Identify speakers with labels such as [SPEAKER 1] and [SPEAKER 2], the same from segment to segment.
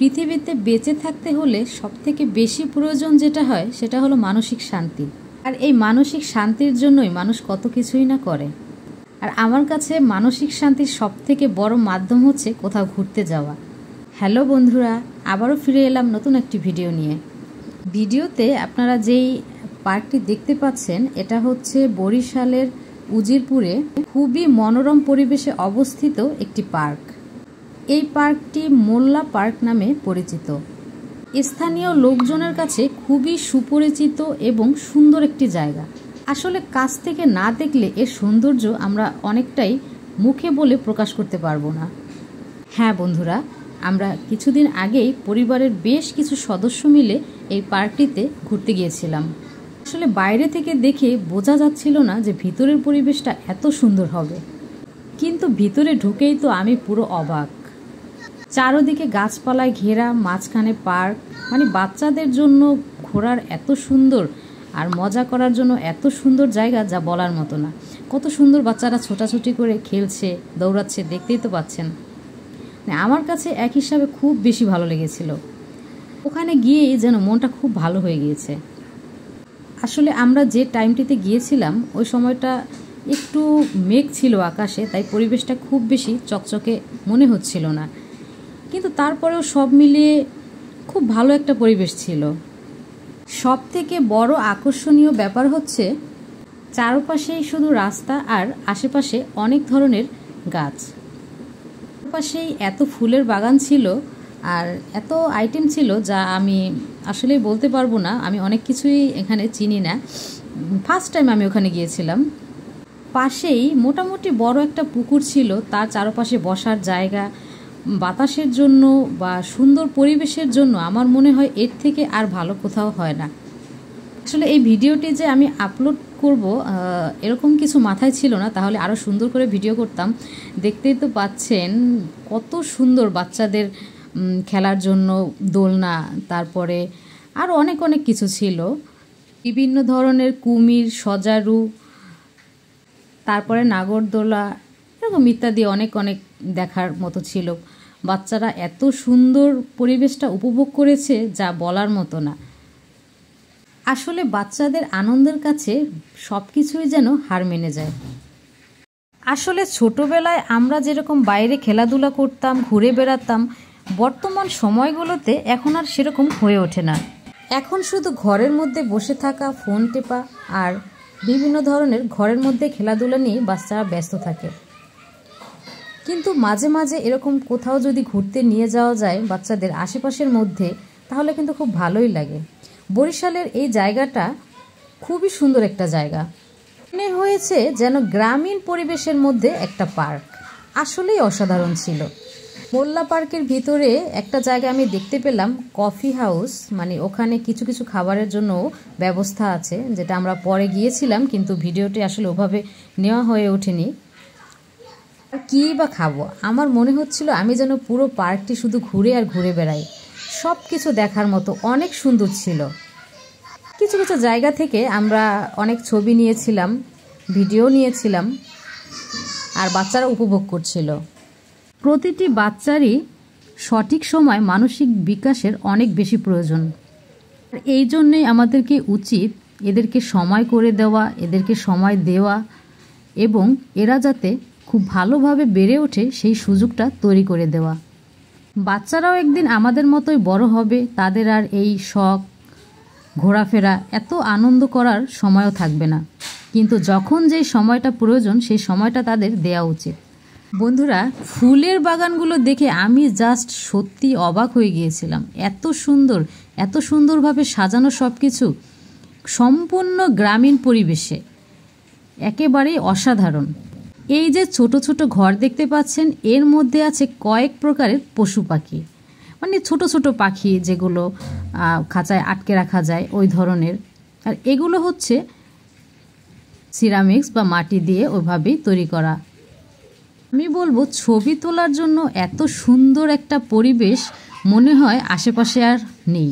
[SPEAKER 1] পৃথিবীতে বেঁচে থাকতে হলে সবথেকে বেশি প্রয়োজন যেটা হয় সেটা হলো মানসিক শান্তি। আর এই মানসিক শান্তির জন্যই মানুষ কত কিছুই না করে। আর আমার কাছে মানসিক শান্তির সবথেকে বড় মাধ্যম হচ্ছে কোথাও ঘুরতে যাওয়া। হ্যালো বন্ধুরা, আবারও ফিরে এলাম নতুন একটি ভিডিও নিয়ে। ভিডিওতে আপনারা যেই পার্কটি দেখতে পাচ্ছেন এটা হচ্ছে বরিশালের উজিরপুরে খুবই মনোরম পরিবেশে অবস্থিত একটি পার্ক। এই পার্কটি মোল্লা পার্ক নামে পরিচিত। স্থানীয় লোকজনের কাছে খুবই সুপরিচিত এবং সুন্দর একটি জায়গা। আসলে কাছ থেকে না দেখলে এর সৌন্দর্য আমরা অনেকটাই মুখে বলে প্রকাশ করতে পারবো না। হ্যাঁ বন্ধুরা, আমরা কিছুদিন আগেই পরিবারের বেশ কিছু সদস্য মিলে এই পার্কটিতে ঘুরতে গিয়েছিলাম। আসলে বাইরে থেকে দেখে বোঝা যাচ্ছিল না যে ভিতরের পরিবেশটা এত সুন্দর হবে, কিন্তু ভিতরে ঢুকেই তো আমি পুরো অবাক। চারদিকে গাছপালায় ঘেরা, মাঝখানে পার্ক, মানে বাচ্চাদের জন্য ঘোরার এত সুন্দর আর মজা করার জন্য এত সুন্দর জায়গা যা বলার মতো না। কত সুন্দর বাচ্চারা ছোটাছুটি করে খেলছে, দৌড়াচ্ছে, দেখতেই তো পাচ্ছেন। আমার কাছে এক হিসাবে খুব বেশি ভালো লেগেছিল। ওখানে গিয়েই যেন মনটা খুব ভালো হয়ে গিয়েছে। আসলে আমরা যে টাইমটিতে গিয়েছিলাম ওই সময়টা একটু মেঘ ছিল আকাশে, তাই পরিবেশটা খুব বেশি চকচকে মনে হচ্ছিল না, কিন্তু তারপরেও সব মিলিয়ে খুব ভালো একটা পরিবেশ ছিল। সব থেকে বড় আকর্ষণীয় ব্যাপার হচ্ছে চারপাশেই শুধু রাস্তা আর আশেপাশে অনেক ধরনের গাছ। চারপাশেই এত ফুলের বাগান ছিল আর এত আইটেম ছিল যা আমি আসলেই বলতে পারবো না। আমি অনেক কিছুই এখানে চিনি না, ফার্স্ট টাইম আমি ওখানে গিয়েছিলাম। পাশেই মোটামুটি বড় একটা পুকুর ছিল, তার চারপাশে বসার জায়গা, বাতাসের জন্য বা সুন্দর পরিবেশের জন্য আমার মনে হয় এর থেকে আর ভালো কোথাও হয় না। আসলে এই ভিডিওটি যে আমি আপলোড করব এরকম কিছু মাথায় ছিল না, তাহলে আরও সুন্দর করে ভিডিও করতাম। দেখতেই তো পাচ্ছেন কত সুন্দর বাচ্চাদের খেলার জন্য দোলনা, তারপরে আরও অনেক অনেক কিছু ছিল, বিভিন্ন ধরনের কুমির, সজারু, তারপরে নাগরদোলা, এরকম ইত্যাদি অনেক অনেক দেখার মতো ছিল। বাচ্চারা এত সুন্দর পরিবেশটা উপভোগ করেছে যা বলার মতো না। আসলে বাচ্চাদের আনন্দের কাছে সব কিছুই যেন হার মেনে যায়। আসলে ছোটবেলায় আমরা যেরকম বাইরে খেলাধুলা করতাম, ঘুরে বেড়াতাম, বর্তমান সময়গুলোতে এখন আর সেরকম হয়ে ওঠে না। এখন শুধু ঘরের মধ্যে বসে থাকা, ফোন টেপা আর বিভিন্ন ধরনের ঘরের মধ্যে খেলাধুলা নিয়ে বাচ্চারা ব্যস্ত থাকে। কিন্তু মাঝে মাঝে এরকম কোথাও যদি ঘুরতে নিয়ে যাওয়া যায় বাচ্চাদের আশেপাশের মধ্যে, তাহলে কিন্তু খুব ভালোই লাগে। বরিশালের এই জায়গাটা খুবই সুন্দর একটা জায়গা। মনে হয়েছে যেন গ্রামীণ পরিবেশের মধ্যে একটা পার্ক। আসলেই অসাধারণ ছিল। মোল্লা পার্কের ভিতরে একটা জায়গা আমি দেখতে পেলাম, কফি হাউস, মানে ওখানে কিছু কিছু খাবারের জন্য ব্যবস্থা আছে, যেটা আমরা পরে গিয়েছিলাম কিন্তু ভিডিওটি আসলে ওভাবে নেওয়া হয়ে ওঠেনি। আর কী বা খাবো, আমার মনে হচ্ছিল আমি যেন পুরো পার্কটি শুধু ঘুরে আর ঘুরে বেড়াই। সব কিছু দেখার মতো অনেক সুন্দর ছিল। কিছু কিছু জায়গা থেকে আমরা অনেক ছবি নিয়েছিলাম, ভিডিও নিয়েছিলাম, আর বাচ্চারা উপভোগ করছিল। প্রতিটি বাচ্চারই সঠিক সময় মানসিক বিকাশের অনেক বেশি প্রয়োজন। এই জন্যই আমাদেরকে উচিত এদেরকে সময় করে দেওয়া, এদেরকে সময় দেওয়া এবং এরা যাতে খুব ভালোভাবে বেড়ে ওঠে সেই সুযোগটা তৈরি করে দেওয়া। বাচ্চারাও একদিন আমাদের মতোই বড় হবে, তাদের আর এই শখ, ঘোরাফেরা, এত আনন্দ করার সময়ও থাকবে না, কিন্তু যখন যেই সময়টা প্রয়োজন সেই সময়টা তাদের দেওয়া উচিত। বন্ধুরা, ফুলের বাগানগুলো দেখে আমি জাস্ট সত্যি অবাক হয়ে গিয়েছিলাম। এত সুন্দর, এত সুন্দরভাবে সাজানো সব কিছু, সম্পূর্ণ গ্রামীণ পরিবেশে, একেবারেই অসাধারণ। এই যে ছোট ছোট ঘর দেখতে পাচ্ছেন, এর মধ্যে আছে কয়েক প্রকারের পশু পাখি, মানে ছোট ছোট পাখি যেগুলো খাঁচায় আটকে রাখা যায় ওই ধরনের। আর এগুলো হচ্ছে সিরামিক্স বা মাটি দিয়ে ওইভাবেই তৈরি করা। আমি বলবো ছবি তোলার জন্য এত সুন্দর একটা পরিবেশ মনে হয় আশেপাশে আর নেই।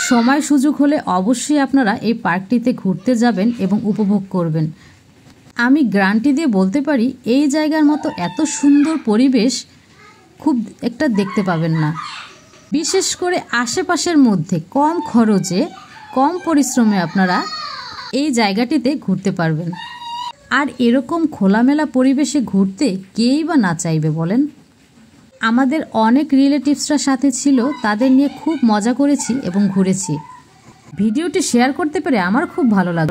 [SPEAKER 1] সময় সুযোগ হলে অবশ্যই আপনারা এই পার্কটিতে ঘুরতে যাবেন এবং উপভোগ করবেন। আমি গ্যারান্টি দিয়ে বলতে পারি এই জায়গার মতো এত সুন্দর পরিবেশ খুব একটা দেখতে পাবেন না। বিশেষ করে আশেপাশের মধ্যে কম খরচে কম পরিশ্রমে আপনারা এই জায়গাটিতে ঘুরতে পারবেন। আর এরকম খোলামেলা পরিবেশে ঘুরতে কেই বা না চাইবে বলেন। আমাদের অনেক রিলেটিভসরা সাথে ছিল, তাদের নিয়ে খুব মজা করেছি এবং ঘুরেছি। ভিডিওটি শেয়ার করতে পেরে আমার খুব ভালো লাগলো।